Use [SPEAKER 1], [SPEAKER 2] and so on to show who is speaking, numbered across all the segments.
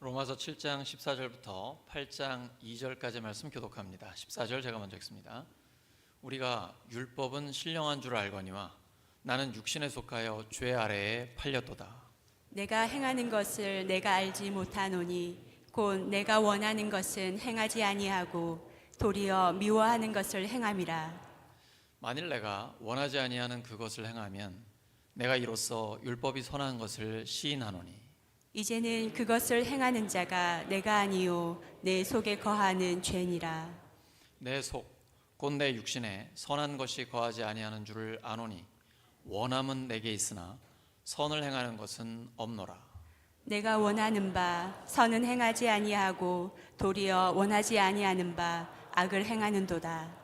[SPEAKER 1] 로마서 7장 14절부터 8장 2절까지 말씀 교독합니다. 14절 제가 먼저 읽습니다. 우리가 율법은 신령한 줄 알거니와 나는 육신에 속하여 죄 아래에 팔렸도다.
[SPEAKER 2] 내가 행하는 것을 내가 알지 못하노니 곧 내가 원하는 것은 행하지 아니하고 도리어 미워하는 것을 행함이라.
[SPEAKER 1] 만일 내가 원하지 아니하는 그것을 행하면 내가 이로써 율법이 선한 것을 시인하노니
[SPEAKER 2] 이제는 그것을 행하는 자가 내가 아니요 내 속에 거하는 죄니라.
[SPEAKER 1] 내 속 곧 내 육신에 선한 것이 거하지 아니하는 줄을 아노니 원함은 내게 있으나 선을 행하는 것은 없노라.
[SPEAKER 2] 내가 원하는 바 선은 행하지 아니하고 도리어 원하지 아니하는 바 악을 행하는도다.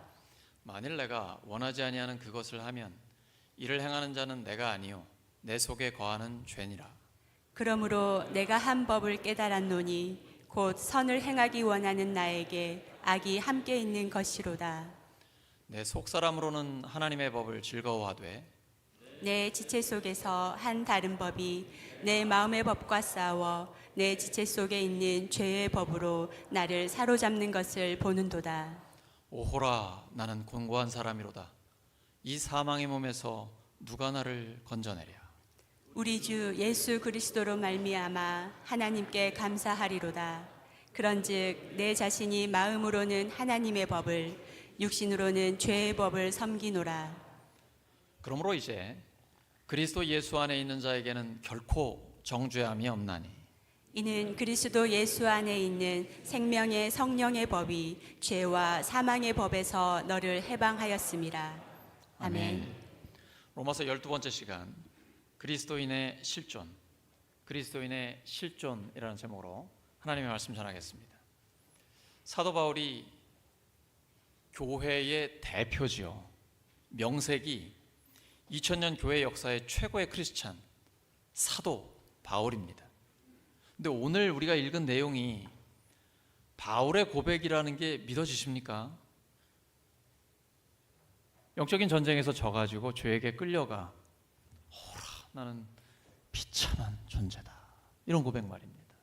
[SPEAKER 1] 만일 내가 원하지 아니하는 그것을 하면 이를 행하는 자는 내가 아니요 내 속에 거하는 죄니라.
[SPEAKER 2] 그러므로 내가 한 법을 깨달았노니 곧 선을 행하기 원하는 나에게 악이 함께 있는 것이로다.
[SPEAKER 1] 내 속사람으로는 하나님의 법을 즐거워하되
[SPEAKER 2] 내 지체 속에서 한 다른 법이 내 마음의 법과 싸워 내 지체 속에 있는 죄의 법으로 나를 사로잡는 것을 보는도다.
[SPEAKER 1] 오호라 나는 곤고한 사람이로다. 이 사망의 몸에서 누가 나를 건져내랴.
[SPEAKER 2] 우리 주 예수 그리스도로 말미암아 하나님께 감사하리로다. 그런즉 내 자신이 마음으로는 하나님의 법을 육신으로는 죄의 법을 섬기노라.
[SPEAKER 1] 그러므로 이제 그리스도 예수 안에 있는 자에게는 결코 정죄함이 없나니
[SPEAKER 2] 이는 그리스도 예수 안에 있는 생명의 성령의 법이 죄와 사망의 법에서 너를 해방하였음이라. 아멘.
[SPEAKER 1] 로마서 12번째 시간 그리스도인의 실존, 그리스도인의 실존이라는 제목으로 하나님의 말씀 전하겠습니다. 사도 바울이 교회의 대표지요. 명색이 2000년 교회 역사의 최고의 크리스찬 사도 바울입니다. 근데 오늘 우리가 읽은 내용이 바울의 고백이라는 게 믿어지십니까? 영적인 전쟁에서 져가지고 죄에게 끌려가 나는 비참한 존재다 이런 고백 말입니다.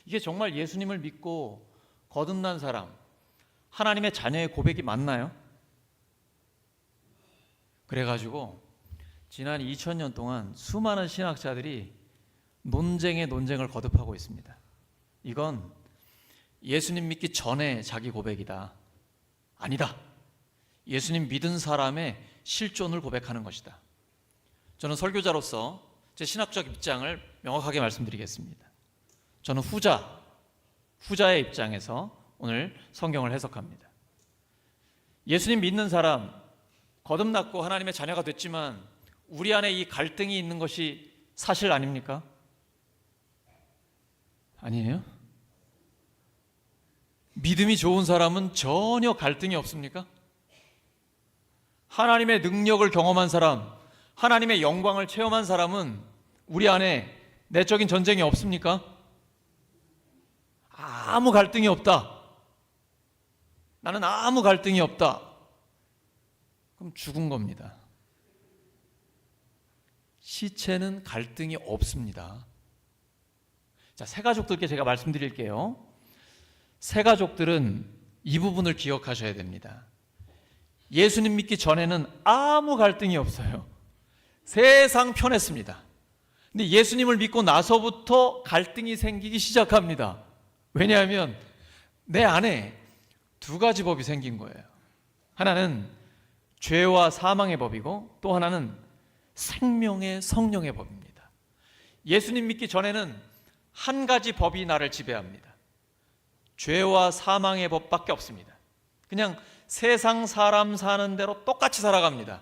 [SPEAKER 1] 이게 정말 예수님을 믿고 거듭난 사람 하나님의 자녀의 고백이 맞나요? 그래가지고 지난 2000년 동안 수많은 신학자들이 논쟁에 논쟁을 거듭하고 있습니다. 이건 예수님 믿기 전에 자기 고백이다. 아니다. 예수님 믿은 사람의 실존을 고백하는 것이다. 저는 설교자로서 제 신학적 입장을 명확하게 말씀드리겠습니다. 저는 후자의 입장에서 오늘 성경을 해석합니다. 예수님 믿는 사람, 거듭났고 하나님의 자녀가 됐지만 우리 안에 이 갈등이 있는 것이 사실 아닙니까? 아니에요? 믿음이 좋은 사람은 전혀 갈등이 없습니까? 하나님의 능력을 경험한 사람, 하나님의 영광을 체험한 사람은 우리 안에 내적인 전쟁이 없습니까? 아무 갈등이 없다. 나는 아무 갈등이 없다. 그럼 죽은 겁니다. 시체는 갈등이 없습니다. 자, 새가족들께 제가 말씀드릴게요. 새가족들은 이 부분을 기억하셔야 됩니다. 예수님 믿기 전에는 아무 갈등이 없어요. 세상 편했습니다. 근데 예수님을 믿고 나서부터 갈등이 생기기 시작합니다. 왜냐하면 내 안에 두 가지 법이 생긴 거예요. 하나는 죄와 사망의 법이고 또 하나는 생명의 성령의 법입니다. 예수님 믿기 전에는 한 가지 법이 나를 지배합니다. 죄와 사망의 법밖에 없습니다. 그냥 세상 사람 사는 대로 똑같이 살아갑니다.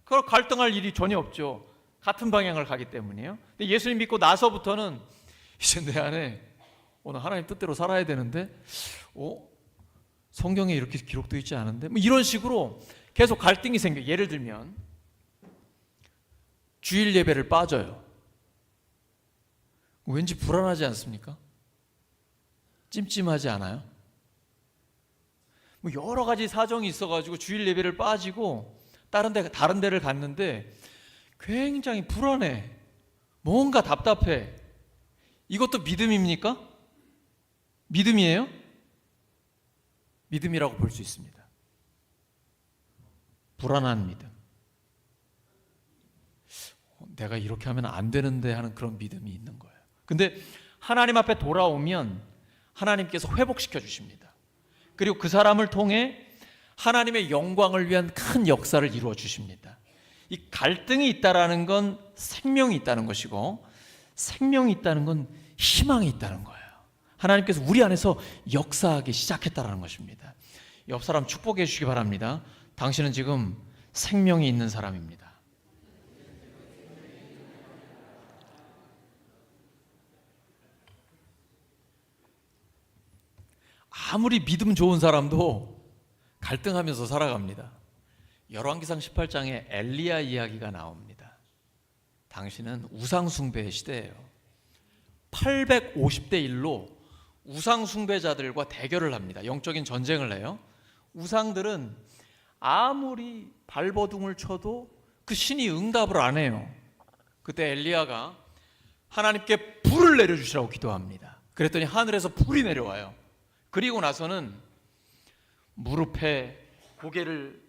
[SPEAKER 1] 그걸 갈등할 일이 전혀 없죠. 같은 방향을 가기 때문이에요. 근데 예수님 믿고 나서부터는 이제 내 안에 오늘 하나님 뜻대로 살아야 되는데 성경에 이렇게 기록되어 있지 않은데 뭐 이런 식으로 계속 갈등이 생겨요. 예를 들면 주일 예배를 빠져요. 왠지 불안하지 않습니까? 찜찜하지 않아요? 뭐 여러 가지 사정이 있어가지고 주일 예배를 빠지고 다른 데를 갔는데 굉장히 불안해. 뭔가 답답해. 이것도 믿음입니까? 믿음이에요? 믿음이라고 볼 수 있습니다. 불안한 믿음. 내가 이렇게 하면 안 되는데 하는 그런 믿음이 있는 거예요. 근데 하나님 앞에 돌아오면 하나님께서 회복시켜 주십니다. 그리고 그 사람을 통해 하나님의 영광을 위한 큰 역사를 이루어 주십니다. 이 갈등이 있다라는 건 생명이 있다는 것이고, 생명이 있다는 건 희망이 있다는 거예요. 하나님께서 우리 안에서 역사하기 시작했다라는 것입니다. 옆 사람 축복해 주시기 바랍니다. 당신은 지금 생명이 있는 사람입니다. 아무리 믿음 좋은 사람도 갈등하면서 살아갑니다. 열왕기상 18장에 엘리야 이야기가 나옵니다. 당신은 우상 숭배의 시대예요. 850대 1로 우상 숭배자들과 대결을 합니다. 영적인 전쟁을 해요. 우상들은 아무리 발버둥을 쳐도 그 신이 응답을 안 해요. 그때 엘리야가 하나님께 불을 내려주시라고 기도합니다. 그랬더니 하늘에서 불이 내려와요. 그리고 나서는 무릎에 고개를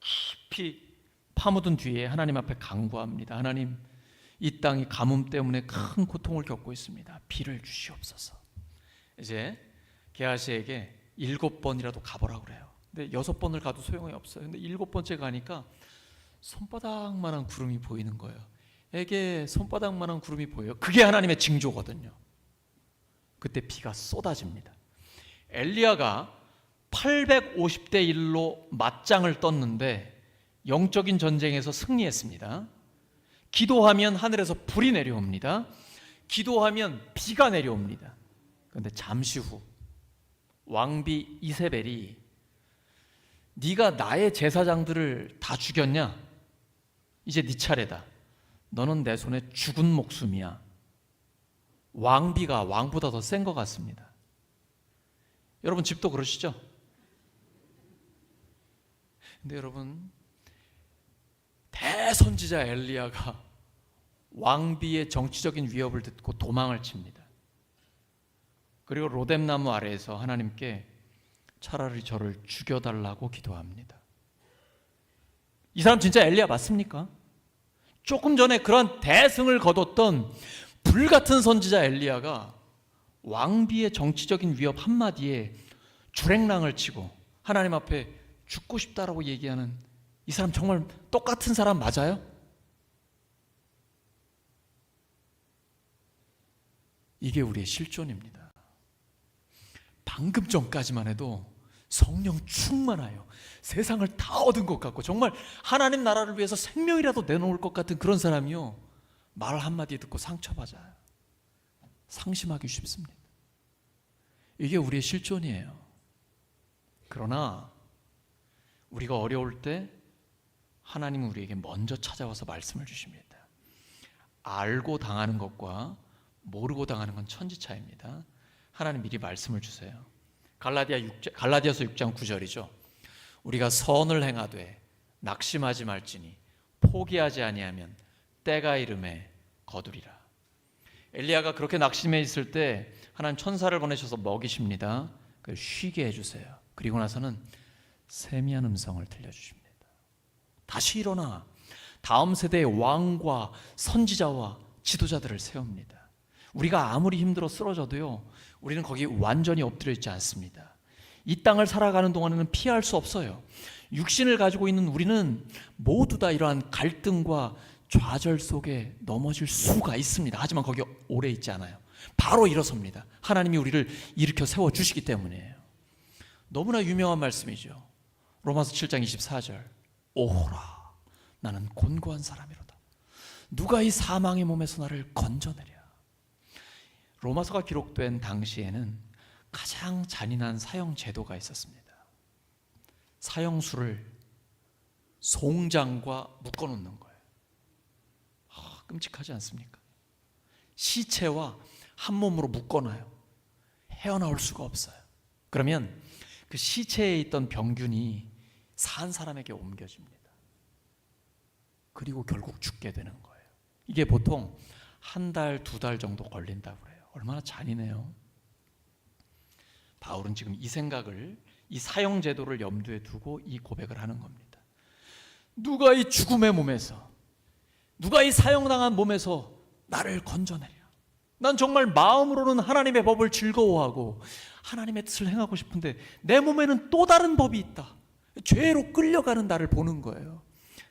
[SPEAKER 1] 깊이 파묻은 뒤에 하나님 앞에 간구합니다. 하나님, 이 땅이 가뭄 때문에 큰 고통을 겪고 있습니다. 비를 주시옵소서. 이제 게하시에게 7번이라도 가보라고 그래요. 근데 6번을 가도 소용이 없어요. 근데 7번째 가니까 손바닥만한 구름이 보이는 거예요. 에게 손바닥만한 구름이 보여요. 그게 하나님의 징조거든요. 그때 비가 쏟아집니다. 엘리야가 850대 1로 맞짱을 떴는데 영적인 전쟁에서 승리했습니다. 기도하면 하늘에서 불이 내려옵니다. 기도하면 비가 내려옵니다. 그런데 잠시 후 왕비 이세벨이 네가 나의 제사장들을 다 죽였냐? 이제 네 차례다. 너는 내 손에 죽은 목숨이야. 왕비가 왕보다 더 센 것 같습니다. 여러분 집도 그러시죠? 근데 여러분, 대선지자 엘리야가 왕비의 정치적인 위협을 듣고 도망을 칩니다. 그리고 로뎀나무 아래에서 하나님께 차라리 저를 죽여달라고 기도합니다. 이 사람 진짜 엘리야 맞습니까? 조금 전에 그런 대승을 거뒀던 불같은 선지자 엘리야가 왕비의 정치적인 위협 한마디에 주랭랑을 치고 하나님 앞에 죽고 싶다라고 얘기하는 이 사람 정말 똑같은 사람 맞아요? 이게 우리의 실존입니다. 방금 전까지만 해도 성령 충만하여 세상을 다 얻은 것 같고 정말 하나님 나라를 위해서 생명이라도 내놓을 것 같은 그런 사람이요, 말 한마디 듣고 상처받아요. 상심하기 쉽습니다. 이게 우리의 실존이에요. 그러나 우리가 어려울 때 하나님은 우리에게 먼저 찾아와서 말씀을 주십니다. 알고 당하는 것과 모르고 당하는 건 천지차이입니다. 하나님 미리 말씀을 주세요. 갈라디아서 6장 9절이죠. 우리가 선을 행하되 낙심하지 말지니 포기하지 아니하면 때가 이름에 거두리라. 엘리야가 그렇게 낙심해 있을 때 하나님 천사를 보내셔서 먹이십니다. 쉬게 해주세요. 그리고 나서는 세미한 음성을 들려주십니다. 다시 일어나 다음 세대의 왕과 선지자와 지도자들을 세웁니다. 우리가 아무리 힘들어 쓰러져도요, 우리는 거기 완전히 엎드려 있지 않습니다. 이 땅을 살아가는 동안에는 피할 수 없어요. 육신을 가지고 있는 우리는 모두 다 이러한 갈등과 좌절 속에 넘어질 수가 있습니다. 하지만 거기 오래 있지 않아요. 바로 일어섭니다. 하나님이 우리를 일으켜 세워주시기 때문이에요. 너무나 유명한 말씀이죠. 로마서 7장 24절. 오호라, 나는 곤고한 사람이로다. 누가 이 사망의 몸에서 나를 건져내랴. 로마서가 기록된 당시에는 가장 잔인한 사형 제도가 있었습니다. 사형수를 송장과 묶어놓는 거예요. 끔찍하지 않습니까? 시체와 한 몸으로 묶어놔요. 헤어나올 수가 없어요. 그러면 그 시체에 있던 병균이 산 사람에게 옮겨집니다. 그리고 결국 죽게 되는 거예요. 이게 보통 한 달, 2달 정도 걸린다고 그래요. 얼마나 잔인해요. 바울은 지금 이 생각을, 이 사형 제도를 염두에 두고 이 고백을 하는 겁니다. 누가 이 죽음의 몸에서, 누가 이 사형당한 몸에서 나를 건져내랴. 난 정말 마음으로는 하나님의 법을 즐거워하고 하나님의 뜻을 행하고 싶은데 내 몸에는 또 다른 법이 있다. 죄로 끌려가는 나를 보는 거예요.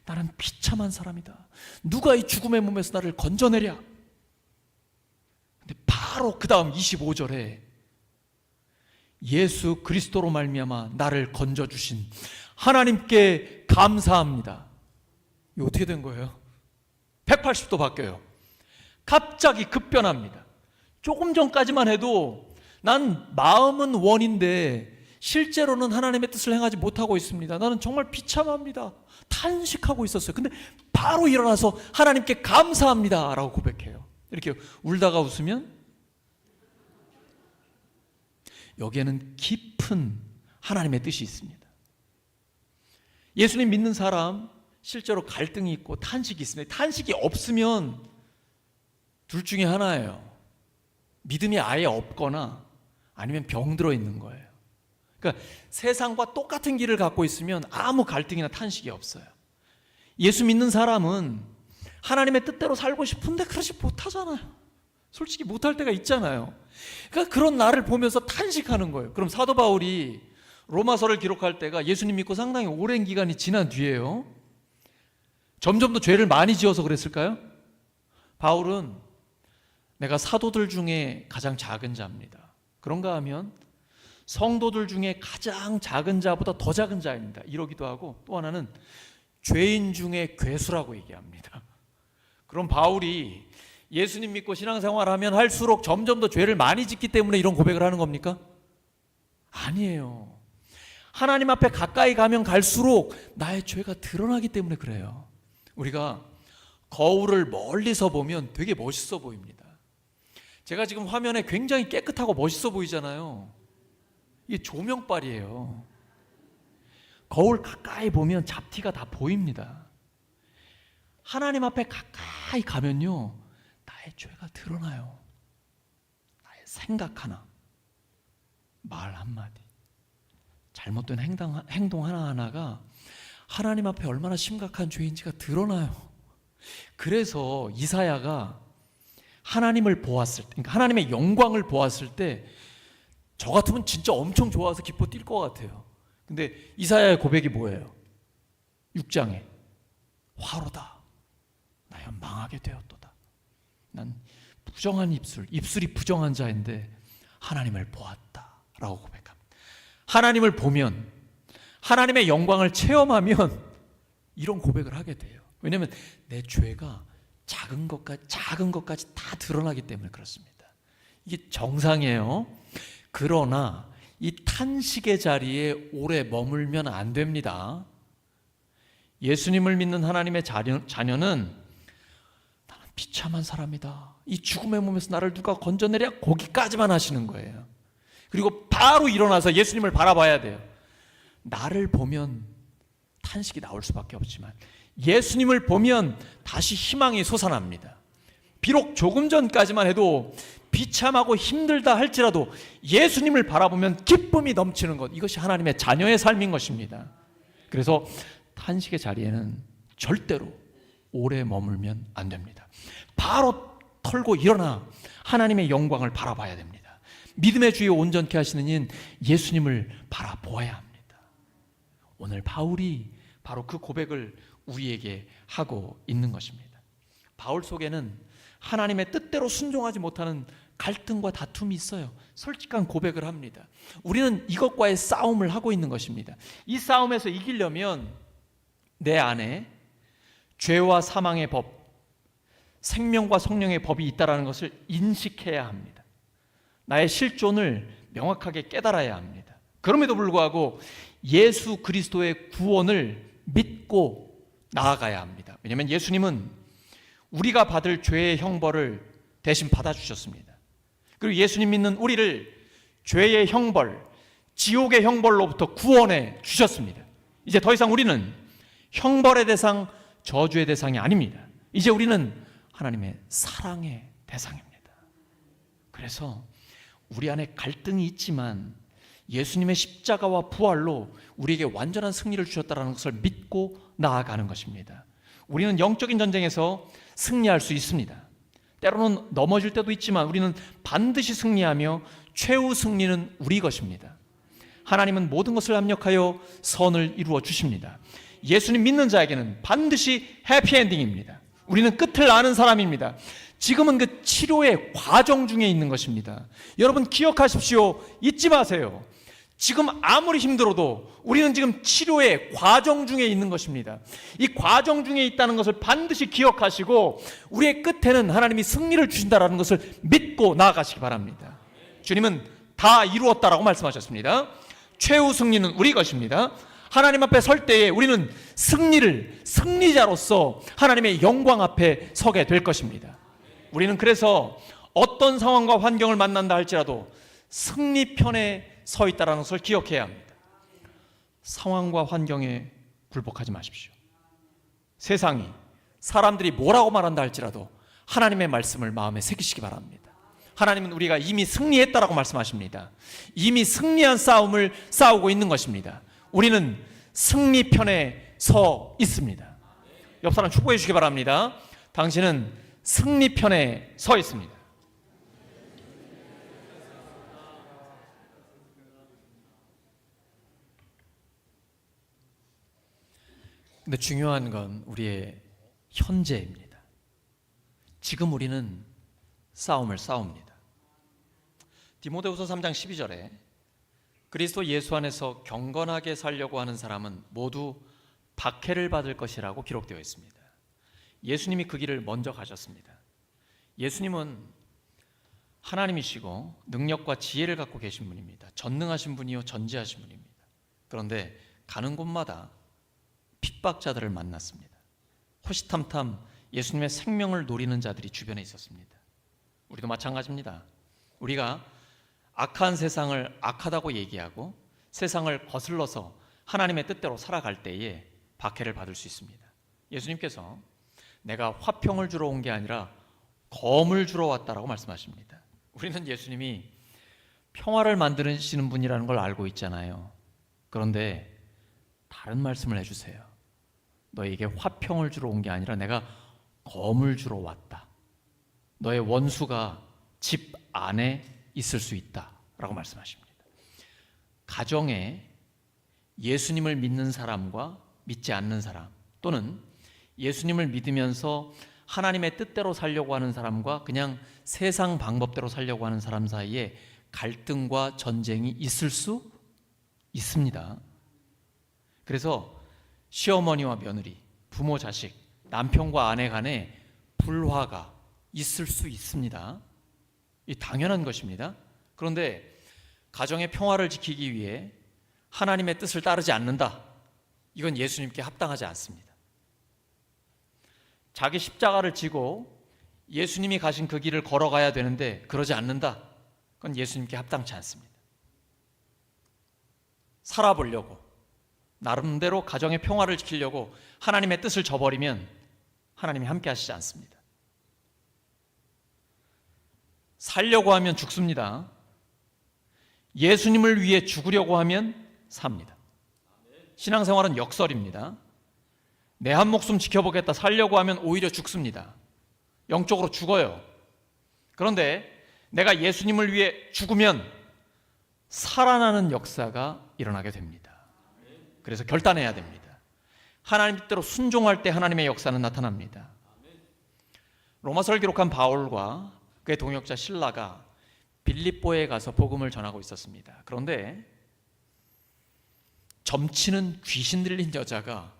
[SPEAKER 1] 나는 비참한 사람이다. 누가 이 죽음의 몸에서 나를 건져내랴. 근데 바로 그 다음 25절에 예수 그리스도로 말미암아 나를 건져주신 하나님께 감사합니다. 이거 어떻게 된 거예요? 180도 바뀌어요. 갑자기 급변합니다. 조금 전까지만 해도 난 마음은 원인데 실제로는 하나님의 뜻을 행하지 못하고 있습니다. 나는 정말 비참합니다. 탄식하고 있었어요. 근데 바로 일어나서 하나님께 감사합니다 라고 고백해요. 이렇게 울다가 웃으면 여기에는 깊은 하나님의 뜻이 있습니다. 예수님 믿는 사람 실제로 갈등이 있고 탄식이 있습니다. 탄식이 없으면 둘 중에 하나예요. 믿음이 아예 없거나 아니면 병들어 있는 거예요. 그러니까 세상과 똑같은 길을 갖고 있으면 아무 갈등이나 탄식이 없어요. 예수 믿는 사람은 하나님의 뜻대로 살고 싶은데 그러지 못하잖아요. 솔직히 못할 때가 있잖아요. 그러니까 그런 나를 보면서 탄식하는 거예요. 그럼 사도 바울이 로마서를 기록할 때가 예수님 믿고 상당히 오랜 기간이 지난 뒤에요. 점점 더 죄를 많이 지어서 그랬을까요? 바울은 내가 사도들 중에 가장 작은 자입니다. 그런가 하면 성도들 중에 가장 작은 자보다 더 작은 자입니다. 이러기도 하고 또 하나는 죄인 중에 괴수라고 얘기합니다. 그럼 바울이 예수님 믿고 신앙생활하면 할수록 점점 더 죄를 많이 짓기 때문에 이런 고백을 하는 겁니까? 아니에요. 하나님 앞에 가까이 가면 갈수록 나의 죄가 드러나기 때문에 그래요. 우리가 거울을 멀리서 보면 되게 멋있어 보입니다. 제가 지금 화면에 굉장히 깨끗하고 멋있어 보이잖아요. 이게 조명빨이에요. 거울 가까이 보면 잡티가 다 보입니다. 하나님 앞에 가까이 가면요, 나의 죄가 드러나요. 나의 생각 하나, 말 한마디, 잘못된 행동 하나하나가 하나님 앞에 얼마나 심각한 죄인지가 드러나요. 그래서 이사야가 하나님을 보았을 때, 그러니까 하나님의 영광을 보았을 때 저 같으면 진짜 엄청 좋아서 기뻐 뛸 것 같아요. 근데 이사야의 고백이 뭐예요? 6장에 화로다 나야 망하게 되었도다. 난 부정한 입술이 부정한 자인데 하나님을 보았다 라고 고백합니다. 하나님을 보면, 하나님의 영광을 체험하면 이런 고백을 하게 돼요. 왜냐하면 내 죄가 작은 것까지 다 드러나기 때문에 그렇습니다. 이게 정상이에요. 그러나 이 탄식의 자리에 오래 머물면 안 됩니다. 예수님을 믿는 하나님의 자녀는 나는 비참한 사람이다. 이 죽음의 몸에서 나를 누가 건져내랴? 거기까지만 하시는 거예요. 그리고 바로 일어나서 예수님을 바라봐야 돼요. 나를 보면 탄식이 나올 수밖에 없지만 예수님을 보면 다시 희망이 솟아납니다. 비록 조금 전까지만 해도 비참하고 힘들다 할지라도 예수님을 바라보면 기쁨이 넘치는 것, 이것이 하나님의 자녀의 삶인 것입니다. 그래서 탄식의 자리에는 절대로 오래 머물면 안 됩니다. 바로 털고 일어나 하나님의 영광을 바라봐야 됩니다. 믿음의 주에 온전케 하시는 이는 예수님을 바라보아야 합니다. 오늘 바울이 바로 그 고백을 우리에게 하고 있는 것입니다. 바울 속에는 하나님의 뜻대로 순종하지 못하는 갈등과 다툼이 있어요. 솔직한 고백을 합니다. 우리는 이것과의 싸움을 하고 있는 것입니다. 이 싸움에서 이기려면 내 안에 죄와 사망의 법, 생명과 성령의 법이 있다는 것을 인식해야 합니다. 나의 실존을 명확하게 깨달아야 합니다. 그럼에도 불구하고 예수 그리스도의 구원을 믿고 나아가야 합니다. 왜냐하면 예수님은 우리가 받을 죄의 형벌을 대신 받아주셨습니다. 그리고 예수님 믿는 우리를 죄의 형벌, 지옥의 형벌로부터 구원해 주셨습니다. 이제 더 이상 우리는 형벌의 대상, 저주의 대상이 아닙니다. 이제 우리는 하나님의 사랑의 대상입니다. 그래서 우리 안에 갈등이 있지만 예수님의 십자가와 부활로 우리에게 완전한 승리를 주셨다는 것을 믿고 나아가는 것입니다. 우리는 영적인 전쟁에서 승리할 수 있습니다. 때로는 넘어질 때도 있지만 우리는 반드시 승리하며 최후 승리는 우리 것입니다. 하나님은 모든 것을 합력하여 선을 이루어 주십니다. 예수님 믿는 자에게는 반드시 해피엔딩입니다. 우리는 끝을 아는 사람입니다. 지금은 그 치료의 과정 중에 있는 것입니다. 여러분 기억하십시오. 잊지 마세요. 지금 아무리 힘들어도 우리는 지금 치료의 과정 중에 있는 것입니다. 이 과정 중에 있다는 것을 반드시 기억하시고 우리의 끝에는 하나님이 승리를 주신다는 것을 믿고 나아가시기 바랍니다. 주님은 다 이루었다라고 말씀하셨습니다. 최후 승리는 우리 것입니다. 하나님 앞에 설 때에 우리는 승리자로서 하나님의 영광 앞에 서게 될 것입니다. 우리는 그래서 어떤 상황과 환경을 만난다 할지라도 승리편에 서 있다는 것을 기억해야 합니다. 상황과 환경에 굴복하지 마십시오. 세상이 사람들이 뭐라고 말한다 할지라도 하나님의 말씀을 마음에 새기시기 바랍니다. 하나님은 우리가 이미 승리했다라고 말씀하십니다. 이미 승리한 싸움을 싸우고 있는 것입니다. 우리는 승리편에 서 있습니다. 옆 사람 축복해 주시기 바랍니다. 당신은 승리편에 서 있습니다. 근데 중요한 건 우리의 현재입니다. 지금 우리는 싸움을 싸웁니다. 디모데후서 3장 12절에 그리스도 예수 안에서 경건하게 살려고 하는 사람은 모두 박해를 받을 것이라고 기록되어 있습니다. 예수님이 그 길을 먼저 가셨습니다. 예수님은 하나님이시고 능력과 지혜를 갖고 계신 분입니다. 전능하신 분이요 전지하신 분입니다. 그런데 가는 곳마다 핍박자들을 만났습니다. 호시탐탐 예수님의 생명을 노리는 자들이 주변에 있었습니다. 우리도 마찬가지입니다. 우리가 악한 세상을 악하다고 얘기하고 세상을 거슬러서 하나님의 뜻대로 살아갈 때에 박해를 받을 수 있습니다. 예수님께서 내가 화평을 주러 온 게 아니라 검을 주러 왔다라고 말씀하십니다. 우리는 예수님이 평화를 만드시는 분이라는 걸 알고 있잖아요. 그런데 다른 말씀을 해주세요. 너에게 화평을 주러 온 게 아니라 내가 검을 주러 왔다. 너의 원수가 집 안에 있을 수 있다 라고 말씀하십니다. 가정에 예수님을 믿는 사람과 믿지 않는 사람, 또는 예수님을 믿으면서 하나님의 뜻대로 살려고 하는 사람과 그냥 세상 방법대로 살려고 하는 사람 사이에 갈등과 전쟁이 있을 수 있습니다. 그래서 시어머니와 며느리, 부모 자식, 남편과 아내 간에 불화가 있을 수 있습니다. 이 당연한 것입니다. 그런데 가정의 평화를 지키기 위해 하나님의 뜻을 따르지 않는다. 이건 예수님께 합당하지 않습니다. 자기 십자가를 지고 예수님이 가신 그 길을 걸어가야 되는데 그러지 않는다. 그건 예수님께 합당치 않습니다. 살아보려고 나름대로 가정의 평화를 지키려고 하나님의 뜻을 저버리면 하나님이 함께 하시지 않습니다. 살려고 하면 죽습니다. 예수님을 위해 죽으려고 하면 삽니다. 신앙생활은 역설입니다. 내 한 목숨 지켜보겠다 살려고 하면 오히려 죽습니다. 영적으로 죽어요. 그런데 내가 예수님을 위해 죽으면 살아나는 역사가 일어나게 됩니다. 그래서 결단해야 됩니다. 하나님 뜻대로 순종할 때 하나님의 역사는 나타납니다. 로마서를 기록한 바울과 그의 동역자 실라가 빌립보에 가서 복음을 전하고 있었습니다. 그런데 점치는 귀신 들린 여자가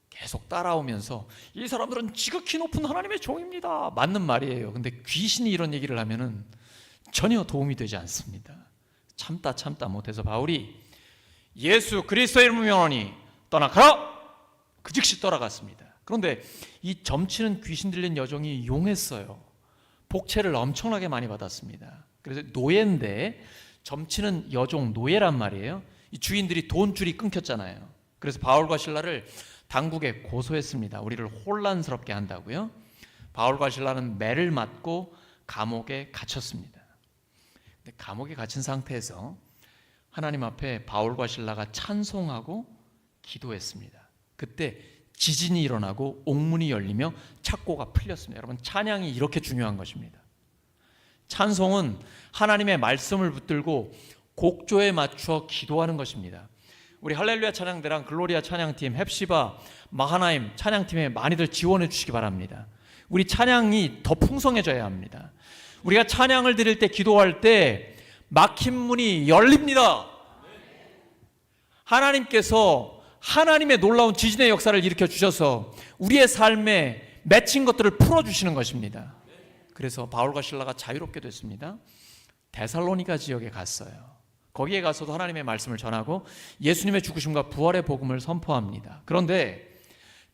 [SPEAKER 1] 계속 따라오면서 이 사람들은 지극히 높은 하나님의 종입니다. 맞는 말이에요. 근데 귀신이 이런 얘기를 하면은 전혀 도움이 되지 않습니다. 참다 못해서 바울이 예수 그리스도의 이름으로 명하노니 떠나가라! 그 즉시 떠나갔습니다. 그런데 이 점치는 귀신 들린 여종이 용했어요. 복채를 엄청나게 많이 받았습니다. 그래서 노예인데 점치는 여종 노예란 말이에요. 이 주인들이 돈줄이 끊겼잖아요. 그래서 바울과 실라를 당국에 고소했습니다. 우리를 혼란스럽게 한다고요. 바울과 실라는 매를 맞고 감옥에 갇혔습니다. 근데 감옥에 갇힌 상태에서 하나님 앞에 바울과 실라가 찬송하고 기도했습니다. 그때 지진이 일어나고 옥문이 열리며 착고가 풀렸습니다. 여러분, 찬양이 이렇게 중요한 것입니다. 찬송은 하나님의 말씀을 붙들고 곡조에 맞추어 기도하는 것입니다. 우리 할렐루야 찬양대랑 글로리아 찬양팀, 헵시바, 마하나임 찬양팀에 많이들 지원해 주시기 바랍니다. 우리 찬양이 더 풍성해져야 합니다. 우리가 찬양을 드릴 때, 기도할 때 막힌 문이 열립니다. 하나님께서 하나님의 놀라운 지진의 역사를 일으켜 주셔서 우리의 삶에 맺힌 것들을 풀어주시는 것입니다. 그래서 바울과 실라가 자유롭게 됐습니다. 데살로니가 지역에 갔어요. 거기에 가서도 하나님의 말씀을 전하고 예수님의 죽으심과 부활의 복음을 선포합니다. 그런데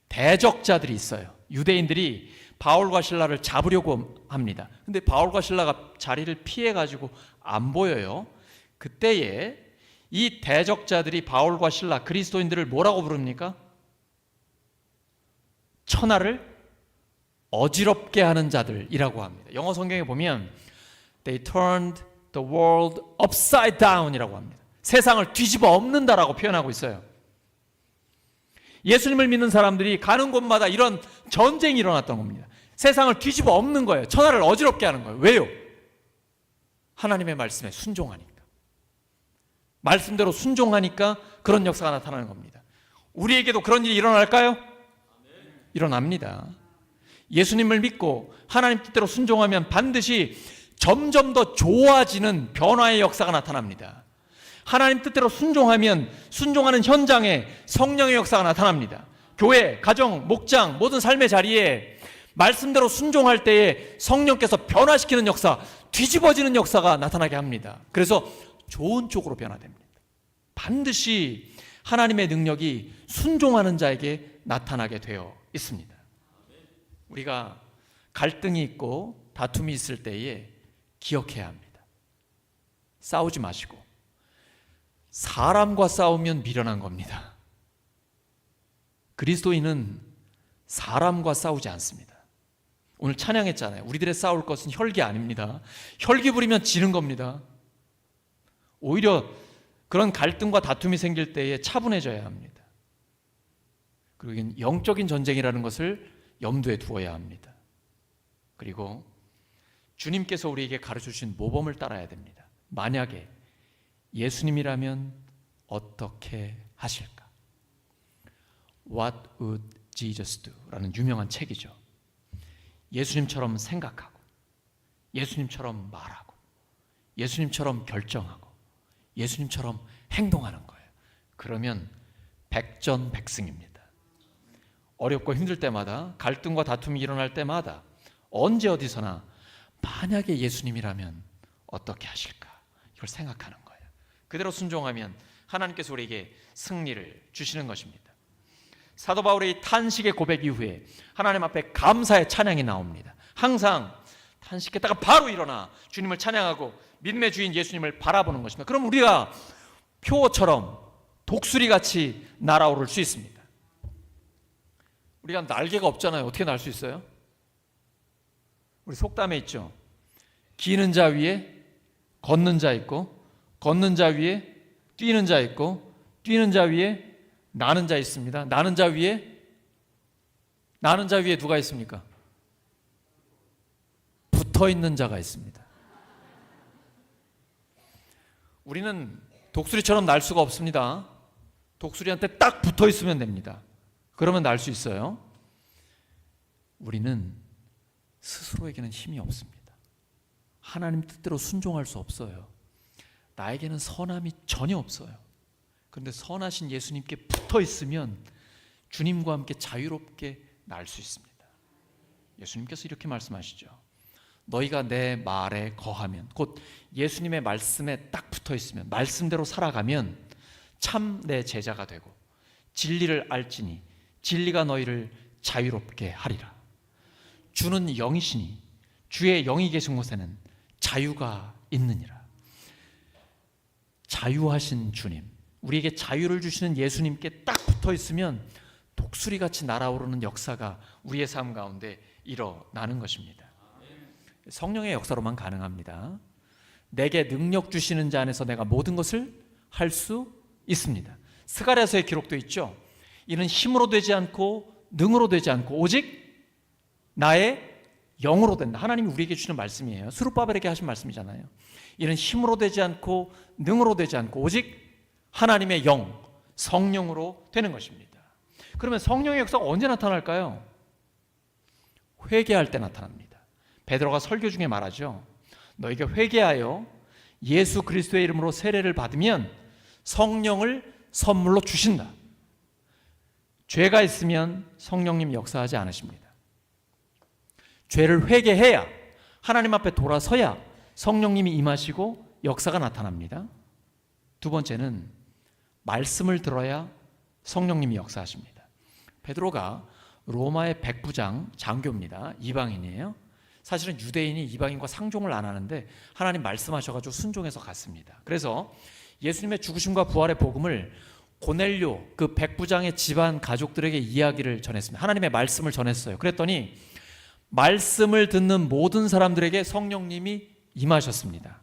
[SPEAKER 1] 대적자들이 있어요. 유대인들이 바울과 실라를 잡으려고 합니다. 근데 바울과 실라가 자리를 피해가지고 안 보여요. 그때에 이 대적자들이 바울과 실라, 그리스도인들을 뭐라고 부릅니까? 천하를 어지럽게 하는 자들이라고 합니다. 영어 성경에 보면 They turned the world upside down 이라고 합니다. 세상을 뒤집어 엎는다라고 표현하고 있어요. 예수님을 믿는 사람들이 가는 곳마다 이런 전쟁이 일어났던 겁니다. 세상을 뒤집어 엎는 거예요. 천하를 어지럽게 하는 거예요. 왜요? 하나님의 말씀에 순종하니까. 말씀대로 순종하니까 그런 역사가 나타나는 겁니다. 우리에게도 그런 일이 일어날까요? 일어납니다. 예수님을 믿고 하나님 뜻대로 순종하면 반드시 점점 더 좋아지는 변화의 역사가 나타납니다. 하나님 뜻대로 순종하면 순종하는 현장에 성령의 역사가 나타납니다. 교회, 가정, 목장, 모든 삶의 자리에 말씀대로 순종할 때에 성령께서 변화시키는 역사, 뒤집어지는 역사가 나타나게 합니다. 그래서 좋은 쪽으로 변화됩니다. 반드시 하나님의 능력이 순종하는 자에게 나타나게 되어 있습니다. 우리가 갈등이 있고 다툼이 있을 때에 기억해야 합니다. 싸우지 마시고, 사람과 싸우면 미련한 겁니다. 그리스도인은 사람과 싸우지 않습니다. 오늘 찬양했잖아요. 우리들의 싸울 것은 혈기 아닙니다. 혈기 부리면 지는 겁니다. 오히려 그런 갈등과 다툼이 생길 때에 차분해져야 합니다. 그리고 이건 영적인 전쟁이라는 것을 염두에 두어야 합니다. 그리고 주님께서 우리에게 가르쳐주신 모범을 따라야 됩니다. 만약에 예수님이라면 어떻게 하실까? What would Jesus do? 라는 유명한 책이죠. 예수님처럼 생각하고, 예수님처럼 말하고, 예수님처럼 결정하고, 예수님처럼 행동하는 거예요. 그러면 백전백승입니다. 어렵고 힘들 때마다, 갈등과 다툼이 일어날 때마다, 언제 어디서나 만약에 예수님이라면 어떻게 하실까? 이걸 생각하는 거예요. 그대로 순종하면 하나님께서 우리에게 승리를 주시는 것입니다. 사도 바울의 탄식의 고백 이후에 하나님 앞에 감사의 찬양이 나옵니다. 항상 탄식했다가 바로 일어나 주님을 찬양하고 믿음의 주인 예수님을 바라보는 것입니다. 그럼 우리가 표처럼 독수리같이 날아오를 수 있습니다. 우리가 날개가 없잖아요. 어떻게 날 수 있어요? 우리 속담에 있죠. 기는 자 위에 걷는 자 있고, 걷는 자 위에 뛰는 자 있고, 뛰는 자 위에 나는 자 있습니다. 나는 자 위에 누가 있습니까? 붙어 있는 자가 있습니다. 우리는 독수리처럼 날 수가 없습니다. 독수리한테 딱 붙어 있으면 됩니다. 그러면 날 수 있어요. 우리는 스스로에게는 힘이 없습니다. 하나님 뜻대로 순종할 수 없어요. 나에게는 선함이 전혀 없어요. 그런데 선하신 예수님께 붙어 있으면 주님과 함께 자유롭게 날 수 있습니다. 예수님께서 이렇게 말씀하시죠. 너희가 내 말에 거하면, 곧 예수님의 말씀에 딱 붙어 있으면, 말씀대로 살아가면 참 내 제자가 되고 진리를 알지니 진리가 너희를 자유롭게 하리라. 주는 영이시니 주의 영이 계신 곳에는 자유가 있느니라. 자유하신 주님, 우리에게 자유를 주시는 예수님께 딱 붙어 있으면 독수리같이 날아오르는 역사가 우리의 삶 가운데 일어나는 것입니다. 성령의 역사로만 가능합니다. 내게 능력 주시는 자 안에서 내가 모든 것을 할 수 있습니다. 스가랴서에 기록되어 있죠. 이는 힘으로 되지 않고 능으로 되지 않고 오직 나의 영으로 된다. 하나님이 우리에게 주시는 말씀이에요. 스룹바벨에게 하신 말씀이잖아요. 이는 힘으로 되지 않고 능으로 되지 않고 오직 하나님의 영, 성령으로 되는 것입니다. 그러면 성령의 역사가 언제 나타날까요? 회개할 때 나타납니다. 베드로가 설교 중에 말하죠. 너희가 회개하여 예수 그리스도의 이름으로 세례를 받으면 성령을 선물로 주신다. 죄가 있으면 성령님 역사하지 않으십니다. 죄를 회개해야, 하나님 앞에 돌아서야 성령님이 임하시고 역사가 나타납니다. 두 번째는 말씀을 들어야 성령님이 역사하십니다. 베드로가 로마의 백부장 장교입니다. 이방인이에요. 사실은 유대인이 이방인과 상종을 안 하는데 하나님 말씀하셔가지고 순종해서 갔습니다. 그래서 예수님의 죽으심과 부활의 복음을 고넬료 그 백부장의 집안 가족들에게 이야기를 전했습니다. 하나님의 말씀을 전했어요. 그랬더니 말씀을 듣는 모든 사람들에게 성령님이 임하셨습니다.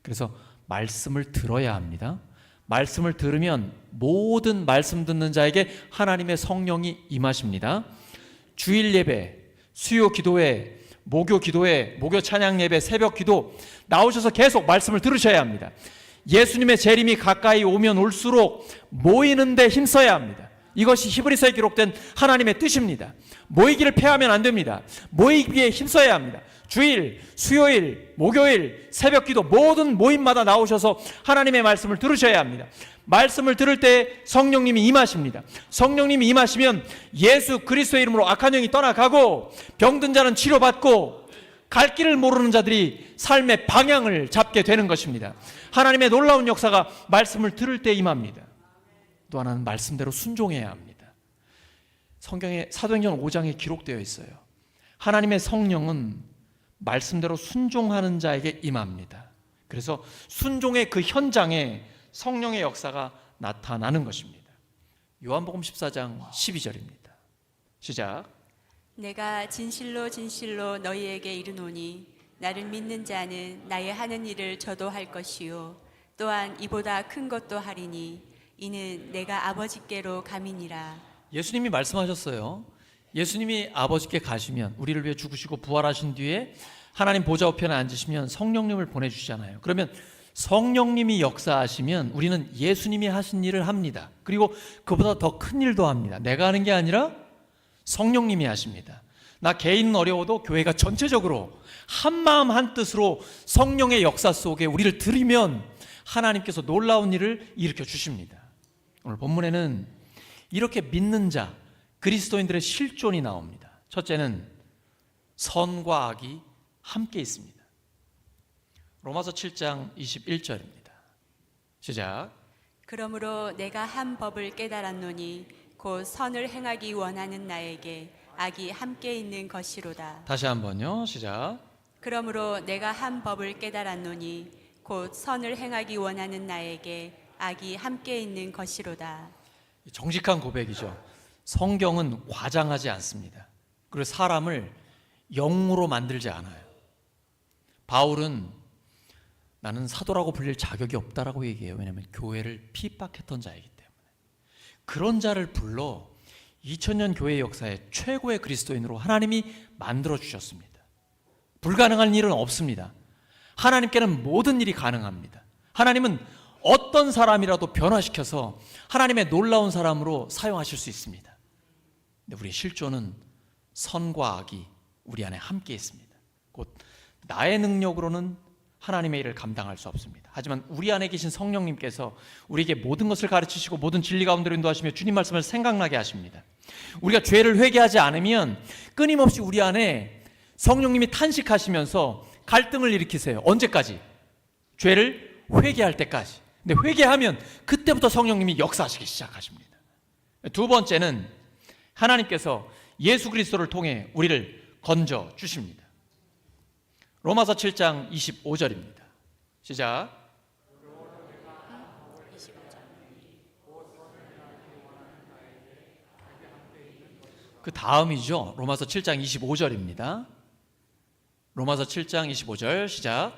[SPEAKER 1] 그래서 말씀을 들어야 합니다. 말씀을 들으면 모든 말씀 듣는 자에게 하나님의 성령이 임하십니다. 주일 예배, 수요 기도회, 목요 기도회, 목요 찬양 예배, 새벽 기도 나오셔서 계속 말씀을 들으셔야 합니다. 예수님의 재림이 가까이 오면 올수록 모이는 데 힘써야 합니다. 이것이 히브리서에 기록된 하나님의 뜻입니다. 모이기를 패하면 안 됩니다. 모이기에 힘써야 합니다. 주일, 수요일, 목요일, 새벽 기도 모든 모임마다 나오셔서 하나님의 말씀을 들으셔야 합니다. 말씀을 들을 때 성령님이 임하십니다. 성령님이 임하시면 예수 그리스도의 이름으로 악한 영이 떠나가고 병든 자는 치료받고 갈 길을 모르는 자들이 삶의 방향을 잡게 되는 것입니다. 하나님의 놀라운 역사가 말씀을 들을 때 임합니다. 또 하나는 말씀대로 순종해야 합니다. 성경에 사도행전 5장에 기록되어 있어요. 하나님의 성령은 말씀대로 순종하는 자에게 임합니다. 그래서 순종의 그 현장에 성령의 역사가 나타나는 것입니다. 요한복음 14장 12절입니다. 시작.
[SPEAKER 2] 내가 진실로 진실로 너희에게 이르노니 나를 믿는 자는 나의 하는 일을 저도 할 것이요 또한 이보다 큰 것도 하리니 이는 내가 아버지께로 감이니라.
[SPEAKER 1] 예수님이 말씀하셨어요. 예수님이 아버지께 가시면 우리를 위해 죽으시고 부활하신 뒤에 하나님 보좌 우편에 앉으시면 성령님을 보내주시잖아요. 그러면 성령님이 역사하시면 우리는 예수님이 하신 일을 합니다. 그리고 그보다 더 큰 일도 합니다. 내가 하는 게 아니라 성령님이 하십니다. 나 개인은 어려워도 교회가 전체적으로 한마음 한뜻으로 성령의 역사 속에 우리를 들이면 하나님께서 놀라운 일을 일으켜 주십니다. 오늘 본문에는 이렇게 믿는 자, 그리스도인들의 실존이 나옵니다. 첫째는 선과 악이 함께 있습니다. 로마서 7장 21절입니다. 시작.
[SPEAKER 2] 그러므로 내가 한 법을 깨달았노니 곧 선을 행하기 원하는 나에게 악이 함께 있는 것이로다.
[SPEAKER 1] 다시 한번요. 시작.
[SPEAKER 2] 그러므로 내가 한 법을 깨달았노니 곧 선을 행하기 원하는 나에게 악이 함께 있는 것이로다.
[SPEAKER 1] 정직한 고백이죠. 성경은 과장하지 않습니다. 그리고 사람을 영으로 만들지 않아요. 바울은 나는 사도라고 불릴 자격이 없다라고 얘기해요. 왜냐하면 교회를 핍박했던 자이기 때문에. 그런 자를 불러 2000년 교회 역사의 최고의 그리스도인으로 하나님이 만들어 주셨습니다. 불가능한 일은 없습니다. 하나님께는 모든 일이 가능합니다. 하나님은 어떤 사람이라도 변화시켜서 하나님의 놀라운 사람으로 사용하실 수 있습니다. 근데 우리의 실존은 선과 악이 우리 안에 함께 있습니다. 곧 나의 능력으로는 하나님의 일을 감당할 수 없습니다. 하지만 우리 안에 계신 성령님께서 우리에게 모든 것을 가르치시고 모든 진리 가운데로 인도하시며 주님 말씀을 생각나게 하십니다. 우리가 죄를 회개하지 않으면 끊임없이 우리 안에 성령님이 탄식하시면서 갈등을 일으키세요. 언제까지? 죄를 회개할 때까지. 근데 회개하면 그때부터 성령님이 역사하시기 시작하십니다. 두 번째는 하나님께서 예수 그리스도를 통해 우리를 건져 주십니다. 로마서 7장 25절입니다. 시작. 그 다음이죠. 로마서 7장 25절입니다. 로마서 7장 25절 시작.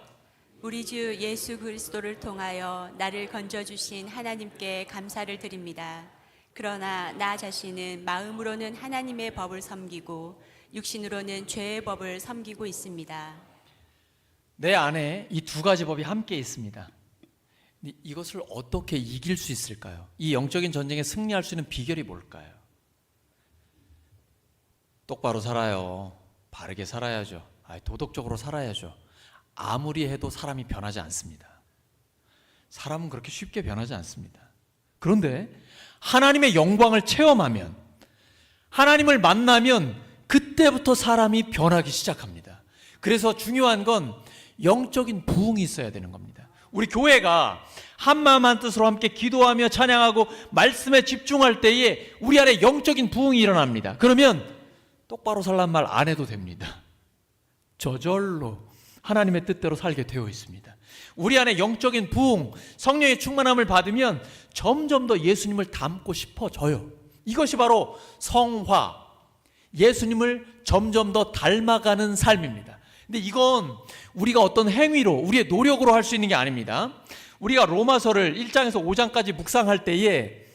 [SPEAKER 2] 우리 주 예수 그리스도를 통하여 나를 건져주신 하나님께 감사를 드립니다. 그러나 나 자신은 마음으로는 하나님의 법을 섬기고 육신으로는 죄의 법을 섬기고 있습니다.
[SPEAKER 1] 내 안에 이 두 가지 법이 함께 있습니다. 근데 이것을 어떻게 이길 수 있을까요? 이 영적인 전쟁에 승리할 수 있는 비결이 뭘까요? 똑바로 살아요. 바르게 살아야죠. 도덕적으로 살아야죠. 아무리 해도 사람이 변하지 않습니다. 사람은 그렇게 쉽게 변하지 않습니다. 그런데 하나님의 영광을 체험하면, 하나님을 만나면 그때부터 사람이 변하기 시작합니다. 그래서 중요한 건 영적인 부흥이 있어야 되는 겁니다. 우리 교회가 한마음 한뜻으로 함께 기도하며 찬양하고 말씀에 집중할 때에 우리 안에 영적인 부흥이 일어납니다. 그러면 똑바로 살란 말 안 해도 됩니다. 저절로 하나님의 뜻대로 살게 되어 있습니다. 우리 안에 영적인 부흥, 성령의 충만함을 받으면 점점 더 예수님을 닮고 싶어져요. 이것이 바로 성화, 예수님을 점점 더 닮아가는 삶입니다. 근데 이건 우리가 어떤 행위로, 우리의 노력으로 할 수 있는 게 아닙니다. 우리가 로마서를 1장에서 5장까지 묵상할 때에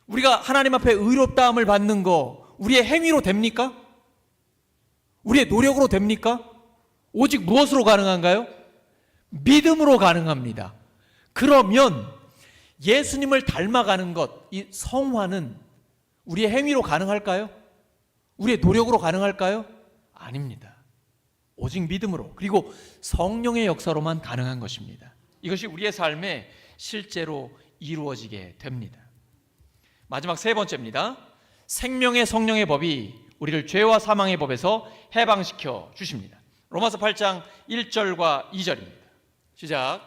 [SPEAKER 1] 우리가 하나님 앞에 의롭다함을 받는 거 우리의 행위로 됩니까? 우리의 노력으로 됩니까? 오직 무엇으로 가능한가요? 믿음으로 가능합니다. 그러면 예수님을 닮아가는 것, 이 성화는 우리의 행위로 가능할까요? 우리의 노력으로 가능할까요? 아닙니다. 오직 믿음으로, 그리고 성령의 역사로만 가능한 것입니다. 이것이 우리의 삶에 실제로 이루어지게 됩니다. 마지막 세 번째입니다. 생명의 성령의 법이 우리를 죄와 사망의 법에서 해방시켜 주십니다. 로마서 8장 1절과 2절입니다. 시작.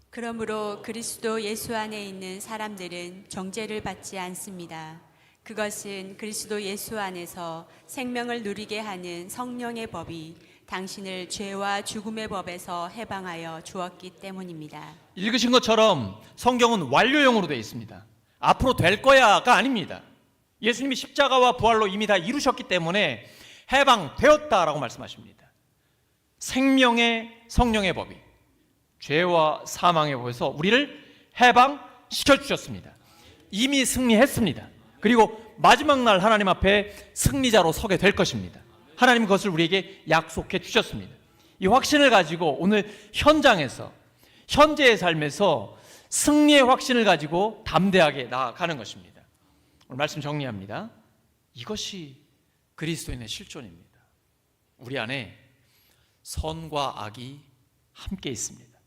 [SPEAKER 2] 그러므로 그리스도 예수 안에 있는 사람들은 정죄를 받지 않습니다. 그것은 그리스도 예수 안에서 생명을 누리게 하는 성령의 법이 당신을 죄와 죽음의 법에서 해방하여 주었기 때문입니다.
[SPEAKER 1] 읽으신 것처럼 성경은 완료형으로 되어 있습니다. 앞으로 될 거야가 아닙니다. 예수님이 십자가와 부활로 이미 다 이루셨기 때문에 해방되었다라고 말씀하십니다. 생명의 성령의 법이 죄와 사망의 법에서 우리를 해방시켜 주셨습니다. 이미 승리했습니다. 그리고 마지막 날 하나님 앞에 승리자로 서게 될 것입니다. 하나님 그것을 우리에게 약속해 주셨습니다. 이 확신을 가지고 오늘 현장에서, 현재의 삶에서 승리의 확신을 가지고 담대하게 나아가는 것입니다. 오늘 말씀 정리합니다. 이것이 그리스도인의 실존입니다. 우리 안에 선과 악이 함께 있습니다.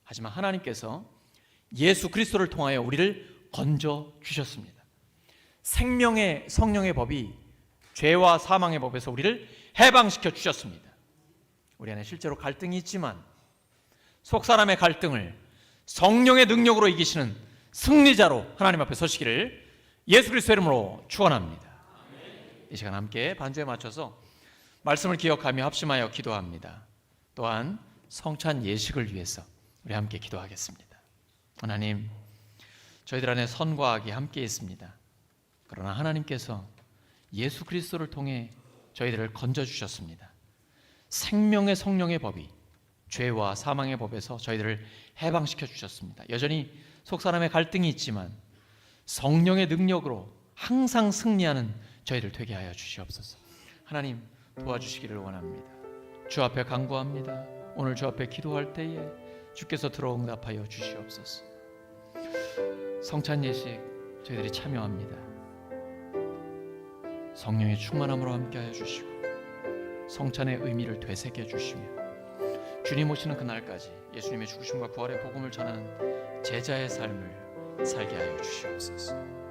[SPEAKER 1] 하지만 하나님께서 예수 그리스도를 통하여 우리를 건져 주셨습니다. 생명의 성령의 법이 죄와 사망의 법에서 우리를 해방시켜 주셨습니다. 우리 안에 실제로 갈등이 있지만 속사람의 갈등을 성령의 능력으로 이기시는 승리자로 하나님 앞에 서시기를 예수 그리스도의 이름으로 축원합니다. 이 시간 함께 반주에 맞춰서 말씀을 기억하며 합심하여 기도합니다. 또한 성찬 예식을 위해서 우리 함께 기도하겠습니다. 하나님, 저희들 안에 선과 악이 함께 있습니다. 그러나 하나님께서 예수 그리스도를 통해 저희들을 건져주셨습니다. 생명의 성령의 법이 죄와 사망의 법에서 저희들을 해방시켜 주셨습니다. 여전히 속사람의 갈등이 있지만 성령의 능력으로 항상 승리하는 저희를 되게 하여 주시옵소서. 하나님 도와주시기를 원합니다. 주 앞에 간구합니다. 오늘 주 앞에 기도할 때에 주께서 들어 응답하여 주시옵소서. 성찬 예식 저희들이 참여합니다. 성령의 충만함으로 함께하여 주시고 성찬의 의미를 되새겨 주시며 주님 오시는 그날까지 예수님의 죽으심과 부활의 복음을 전하는 제자의 삶을 살게 하여 주시옵소서.